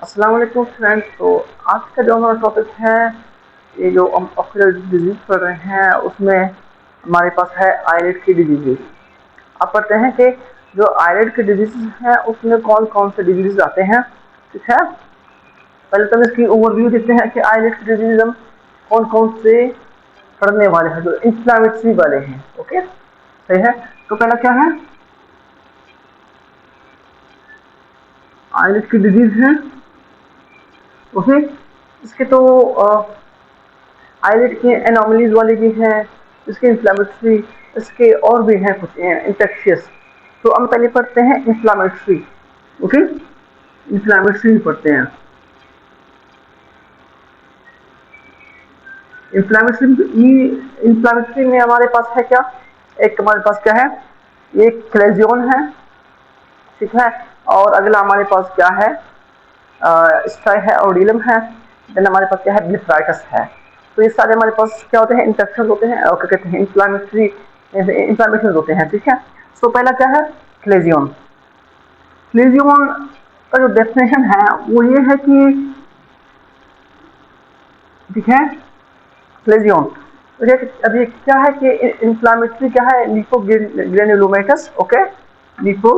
अस्सलाम वालेकुम फ्रेंड्स। तो आज का जो हमारा टॉपिक है, ये जो हम ऑक्यूलर डिजीज पढ़ रहे हैं उसमें हमारे पास है आईलेट की डिजीजेज। आप पढ़ते हैं कि जो आईलेट की डिजीज हैं उसमें कौन कौन से डिजीज आते हैं। ठीक है, पहले तो हम इसकी ओवरव्यू देखते हैं कि आईलेट की डिजीज हम कौन कौन से पढ़ने वाले हैं, जो इंफ्लामेटरी वाले हैं। ओके, सही है। तो पहला क्या है, आईलेट की डिजीज है। ओके, इसके तो आईलेट के एनोमलीज वाले भी हैं, इसके इंफ्लामेटरी, इसके और भी हैं कुछ इंफेक्शियस। तो हम पहले पढ़ते हैं इंफ्लामेटरी। ओके, इंफ्लामेटरी पढ़ते हैं। इंफ्लामेटरी में हमारे पास है क्या, एक हमारे पास क्या है, एक क्लेजियन है। ठीक है, और अगला हमारे पास क्या है, स्ट्राई है, ऑडिलम है। देन हमारे पास क्या है, ब्लिफराइटिस है। तो ये सारे हमारे पास क्या होते हैं, इन्फेक्शन होते हैं और क्या कहते हैं, इंफ्लामेशन होते हैं। ठीक है, सो पहला क्या है, क्लेजियन। क्लेजियन का जो डेफिनेशन है वो ये है कि, ठीक है, क्लेजियन अभी क्या है कि इंफ्लामेटरी क्या है, लिपोग्रेनुलोमेटस। ओके, लिपो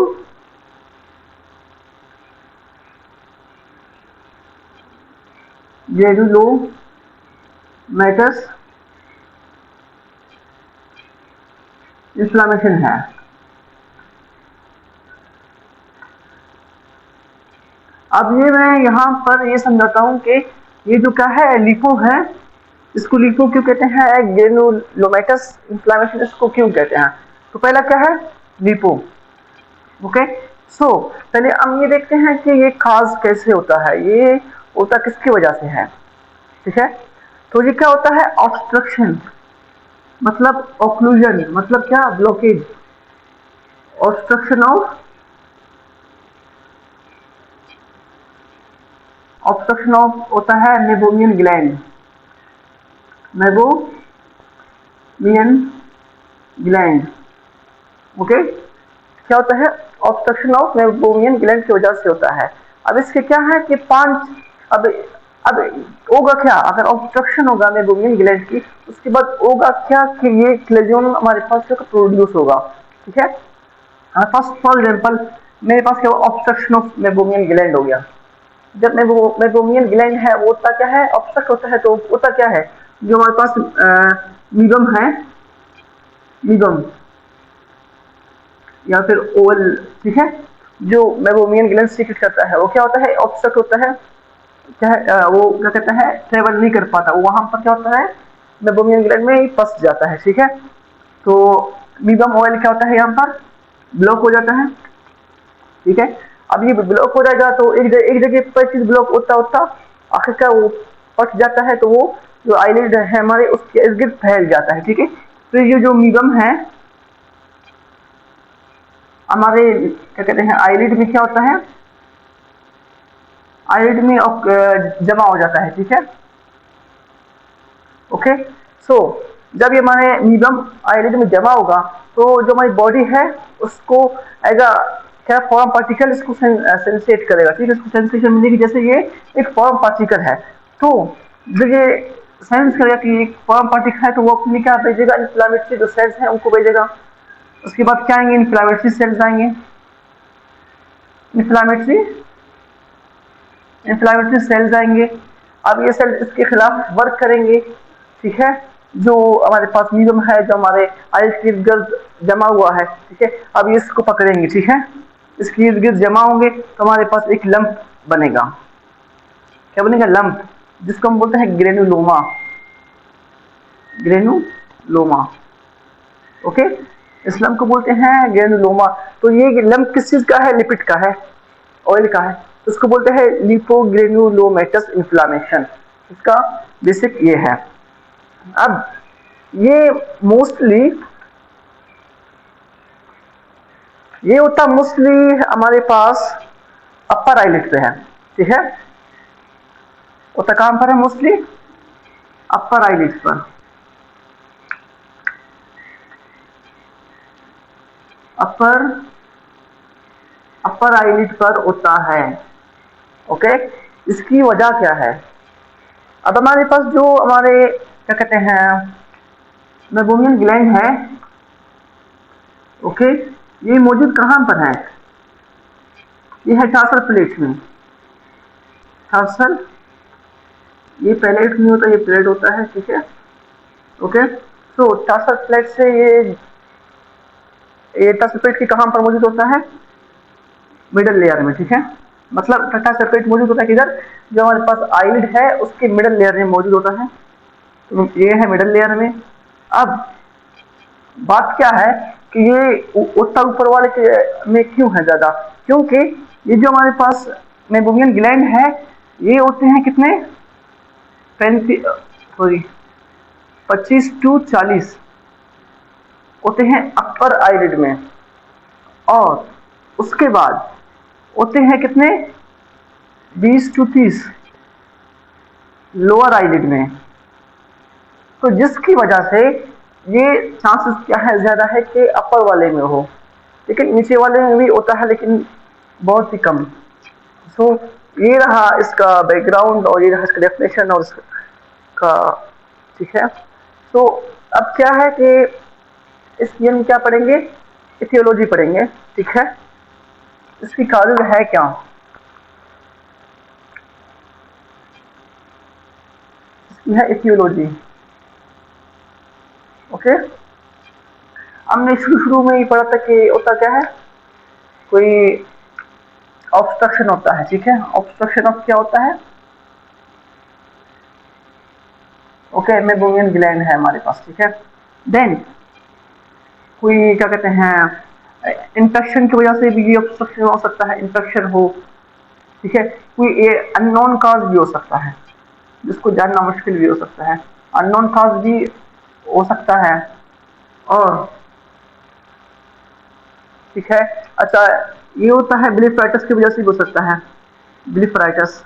ग्रेनुलोमेटस इंफ्लामेशन है। अब ये मैं यहाँ पर ये समझाता हूँ कि ये जो क्या है, लिपो है, इसको लिपो क्यों कहते हैं, ग्रेनुलोमेटस इंफ्लामेशन इसको क्यों कहते हैं। तो पहला क्या है, लिपो। ओके, सो पहले हम ये देखते हैं कि ये काज कैसे होता है, ये होता किसकी वजह से है। ठीक है, तो ये क्या होता है, ऑब्स्ट्रक्शन मतलब ऑक्लूजन, मतलब क्या, ब्लॉकेज, ऑब्स्ट्रक्शन ऑफ होता है Meibomian gland, Meibomian gland. Okay, क्या होता है, ऑब्स्ट्रक्शन ऑफ मेबोमियन ग्लैंड की वजह से होता है। अब इसके क्या है कि पांच, अब अब होगा क्या, अगर ऑब्स्ट्रक्शन होगा मेबोमियन ग्लैंड की, उसके बाद होगा क्या कि ये क्लेजियन हमारे पास प्रोड्यूस होगा। ठीक है, फर्स्ट फॉर एग्जाम्पल मेरे पास क्या, ऑब्स्ट्रक्शन ऑफ मेबोमियन ग्लैंड हो गया। जब मेबोमियन ग्लैंड है वो होता क्या है, ऑब्स्ट्रक्ट होता है, तो होता क्या है, जो हमारे पास मीगम है, मीगम या फिर ओवल, ठीक है, जो मेबोमियन ग्लैंड सीक्रेट करता है वो क्या होता है, ऑब्स्ट्रक्ट होता है। क्या है, वो क्या कहता है, ट्रेवल नहीं कर पाता, वो वहां पर क्या होता है, मेबोमियन ग्लैंड में ही फंस जाता है। ठीक है, तो मीगम ऑयल क्या होता है, यहाँ पर ब्लॉक हो जाता है। ठीक है, अब ये ब्लॉक हो जाएगा तो एक जगह पर चीज ब्लॉक होता होता आखिरकार वो फट जाता है, तो वो जो आईलिड है हमारे उसके इर्द गिर्द फैल जाता है। ठीक है, तो ये जो मीगम है हमारे, क्या कहते हैं, आईलिड में क्या होता है, आईलिड में जमा हो जाता है। ठीक है, ओके, सो जब ये हमारे मीडियम आईलिड में जमा होगा तो जो हमारी बॉडी है उसको एज अ क्या, फॉर्म पार्टिकल इसको सेंसेट करेगा। ठीक है, इसको सेंसेशन मिलेगी, जैसे ये एक फॉर्म पार्टिकल है, तो जब ये सेंस करेगा कि एक फॉर्म पार्टिकल है तो वो अपनी क्या भेजेगा, इन्फ्लामेटरी जो सेल्स हैं उनको भेजेगा। उसके बाद क्या आएंगे, इन्फ्लामेटरी सेल्स आएंगे, इन्फ्लामेटरी इन्फ्लामेटरी सेल्स आएंगे। अब ये सेल इसके खिलाफ वर्क करेंगे। ठीक है, जो हमारे पास मीडियम है, जो हमारे आइस के इर्द गिर्द जमा हुआ है, ठीक है, अब ये इसको पकड़ेंगे। ठीक है, इसके इर्द गिर्द जमा होंगे तो हमारे पास एक लंप बनेगा। क्या बनेगा, लंप, जिसको हम बोलते हैं ग्रेनुलोमा, ग्रेनुलोमा। ओके, इस लंप को बोलते हैं ग्रेनुलोमा। तो ये लंप किस चीज का है, लिपिड का है, ऑयल का है, तो उसको बोलते हैं लिपोग्रेनुलोमेटस इन्फ्लामेशन। इसका बेसिक ये है। अब ये मोस्टली ये होता मोस्टली हमारे पास अपर आईलिड पे है। ठीक है, होता कहां पर है, मोस्टली अपर आईलिड पर, अपर अपर आईलिड पर होता है। ओके, इसकी वजह क्या है? अब हमारे पास जो हमारे क्या कहते हैं मेबोमियन ग्लैंड है, ओके, ये मौजूद कहाँ पर है? ये है टार्सल प्लेट में। टार्सल, ये पैलेट नहीं होता, ये प्लेट होता है, ठीक है, ओके। तो टार्सल प्लेट से ये टार्सल प्लेट की कहाँ पर मौजूद होता है? मिडल लेयर में, ठीक है। मतलब टार्सल प्लेट मौजूद होता है किधर? जो हमारे पास आईलिड है उसके मिडल लेयर में मौजूद होता है। तो ये है मिडल लेयर में। अब बात क्या है कि ये उत्तर ऊपर वाले के में क्यों है ज्यादा? क्योंकि ये जो हमारे पास मेबोमियन ग्लैंड है, ये होते हैं कितने? 25 टू 40 होते हैं अपर आईलिड में, और उसके बाद होते हैं कितने? 20 टू 30 लोअर आईलिड में। तो जिसकी वजह से ये चांसेस क्या है, ज्यादा है कि अपर वाले में हो, लेकिन नीचे वाले में भी होता है लेकिन बहुत ही कम। सो ये रहा इसका बैकग्राउंड और ये रहा इसका डेफिनेशन और इसका, ठीक है। तो अब क्या है कि इस ईयर में क्या पढ़ेंगे? इथियोलॉजी पढ़ेंगे, ठीक है। इसकी काबिल है क्या? इसकी है इथियोलॉजी, ओके। हमने शुरू में ही पढ़ा था कि होता क्या है, कोई ऑब्स्ट्रक्शन होता है, ठीक है। ऑब्स्ट्रक्शन ऑफ क्या होता है? ओके, मेबोमियन ग्लैंड है हमारे पास, ठीक है। देन कोई क्या कहते हैं इन्फेक्शन की वजह से भी ये ऑब्स्ट्रक्शन हो सकता है, इन्फेक्शन हो, ठीक है। कोई ये अननोन काज भी हो सकता है, जिसको जानना मुश्किल भी हो सकता है, अननोन काज भी हो सकता है। और ठीक है, अच्छा, ये होता है ब्लीफराइटिस की वजह से भी हो सकता है, ब्लीफराइटिस,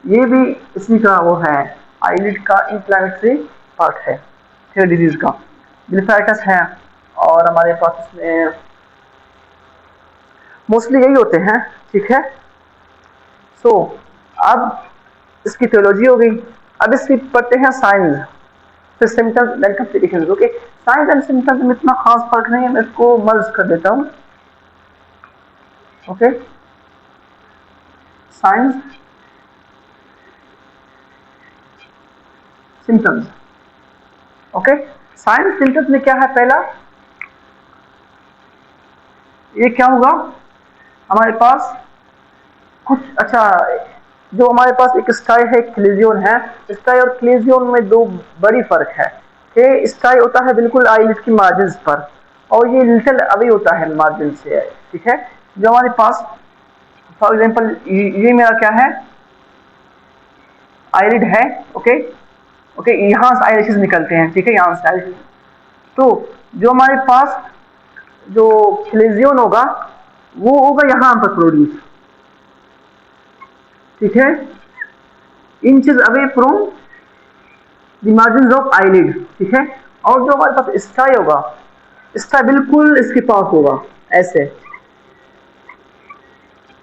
ये भी इसी का वो है, आईलिड का इंफ्लेमेटरी पार्ट है, ठीक है, डिजीज का ब्लीफराइटिस है। और हमारे पास इसमें मोस्टली यही होते हैं, ठीक है। सो अब इसकी थियोलॉजी हो गई। अब इसकी पढ़ते हैं साइंस, फिर symptoms, then complications, okay. Science and symptoms में इतना खास फर्क नहीं है, मैं इसको मर्ज कर देता हूँ, okay. Science, symptoms, okay. Signs symptoms में क्या है? पहला, ये क्या होगा हमारे पास कुछ, अच्छा, जो हमारे पास एक स्टाई है, क्लेजियन है। स्टाई और क्लेजियन में दो बड़ी फर्क है कि स्टाई होता है बिल्कुल आईलिड की मार्जिन पर, और ये लिटिल अवे होता है मार्जिन से, ठीक है। जो हमारे पास फॉर एग्जांपल ये मेरा क्या है, आईलिड है, ओके, ओके, यहाँ से आईलैशेस निकलते हैं, ठीक है, यहाँ से आईलैशेस। तो जो हमारे पास जो क्लेजियन होगा वो होगा यहाँ पर प्रोड्यूस, ठीक है, inches away from the margin of eyelid, ठीक है। और जो हमारे पास स्टाई होगा, स्टाई बिल्कुल इसके पास होगा ऐसे।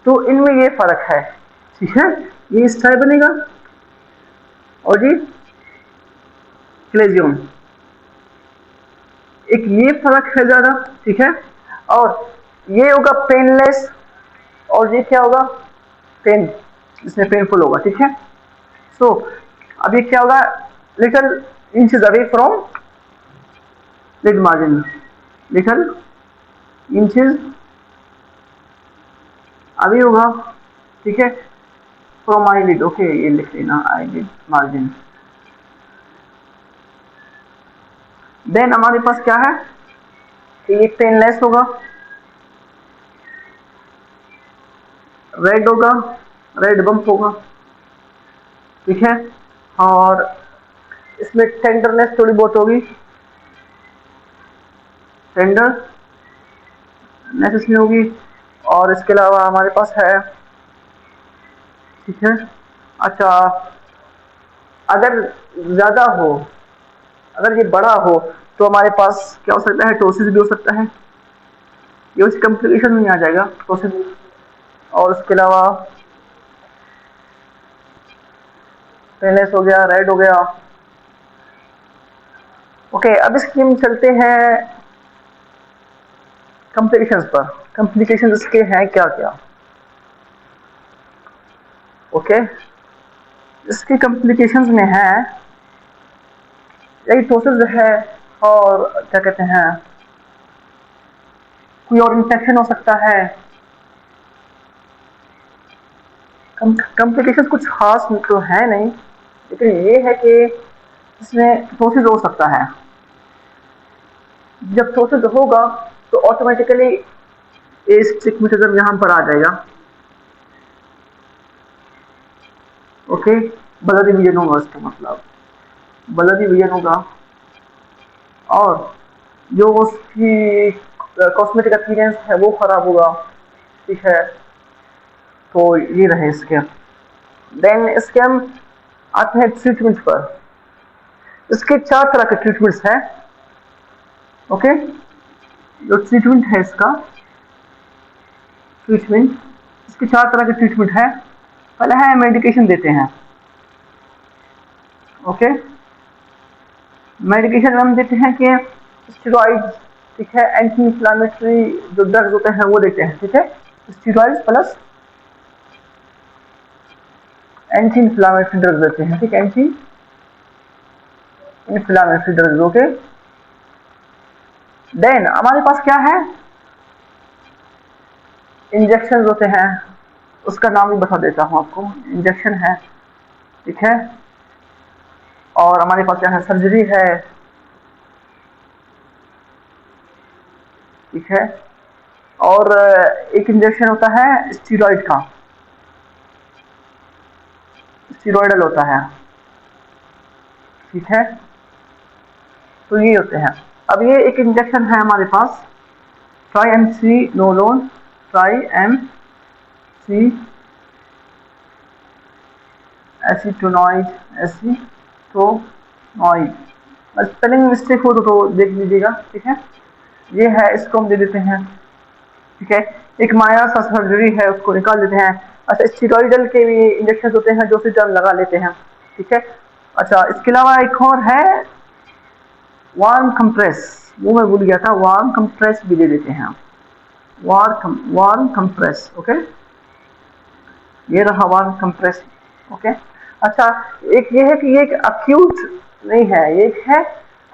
तो इनमें ये फर्क है, ठीक है, ये स्टाई बनेगा और ये क्लेजियन, एक ये फर्क है ज्यादा, ठीक है। और ये होगा पेनलेस, और ये क्या होगा? पेन, इसमें पेनफुल होगा, ठीक है। सो अब ये क्या होगा? Little inches away from lid margin, little inches away होगा, ठीक है, फ्रॉम आईलिड, ओके, ये लिख लेना, आईलिड मार्जिन। देन हमारे पास क्या है कि ये पेनलेस होगा, रेड होगा, रेड बम्प होगा, ठीक है। और इसमें टेंडरनेस थोड़ी बहुत होगी, टेंडरनेस इसमें होगी। और इसके अलावा हमारे पास है, ठीक है। अच्छा, अगर ज्यादा हो, अगर ये बड़ा हो तो हमारे पास क्या हो सकता है? टोसिस भी हो सकता है, ये उस कॉम्प्लिकेशन में आ जाएगा, टोसिस। और उसके अलावा पेनलेस हो गया, रेड हो गया। ओके, अब इसकी हम चलते हैं कॉम्प्लिकेशंस पर। कॉम्प्लिकेशंस इसके हैं क्या क्या। ओके, इसकी कॉम्प्लिकेशंस में है यही प्रोसेस है, और क्या कहते हैं, कोई और इन्फेक्शन हो सकता है। कॉम्प्लिकेशंस कुछ खास तो है नहीं, लेकिन ये है कि इसमें प्रोसेस हो सकता है। जब प्रोसेस होगा तो ऑटोमेटिकली एस्टिग्मेटिज्म यहाँ पर आ जाएगा। ओके, ब्लड डिवीजन होगा, इसका मतलब ब्लड डिवीजन होगा, और जो उसकी कॉस्मेटिक अपीयरेंस है वो खराब होगा। ठीक है, तो ये रहे इसके। देन इसके हम आते हैं ट्रीटमेंट पर। इसके 4 तरह के ट्रीटमेंट्स हैं। ओके, जो ट्रीटमेंट है इसका, ट्रीटमेंट इसके 4 तरह के ट्रीटमेंट है। पहले है मेडिकेशन देते हैं। ओके, मेडिकेशन में हम देते हैं कि स्टेरॉइड, ठीक है, एंटी इंफ्लामेटरी जो ड्रग्स होते हैं वो देते हैं। ठीक है, steroid plus anti inflammatory drugs देते हैं। ठीक है, anti inflammatory drugs. Okay, then हमारे पास क्या है, इंजेक्शन होते हैं। उसका नाम भी बता देता हूँ आपको, इंजेक्शन है। ठीक है, और हमारे पास क्या है, सर्जरी है। ठीक है, और एक इंजेक्शन होता है स्टीरॉइड का, स्टीरॉइडल होता है। ठीक है, तो ये होते हैं। अब ये एक इंजेक्शन है हमारे पास, ट्राइएमसिनोलोन, ट्राइएमसी एसीटोनॉइड, एसीटोनॉइड। स्पेलिंग मिस्टेक हो तो देख लीजिएगा। ठीक है, ये है, इसको हम दे देते हैं। ठीक है, एक माया सा सर्जरी है, उसको निकाल देते हैं। अच्छा, स्टीरॉइडल के भी इंजेक्शन होते हैं जो सिस्टम लगा लेते हैं। ठीक है, अच्छा, इसके अलावा एक और है वार्म कंप्रेस, वो मैं भूल गया था, वार्म कंप्रेस भी दे देते हैं। Warm compress. ओके, ये रहा वार्म कंप्रेस। ओके, अच्छा, एक ये है कि ये एक अक्यूट नहीं है, ये एक है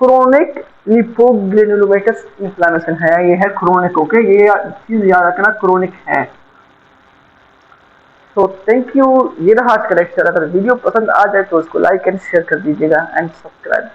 क्रोनिक लिपोग्रेनुलोमेटस इन्फ्लेमेशन है, ये है क्रोनिक। ओके, ये चीज याद रखना, क्रोनिक है। तो थैंक यू, ये रहा आज का लेक्चर। अगर वीडियो पसंद आ जाए तो उसको लाइक एंड शेयर कर दीजिएगा एंड सब्सक्राइब।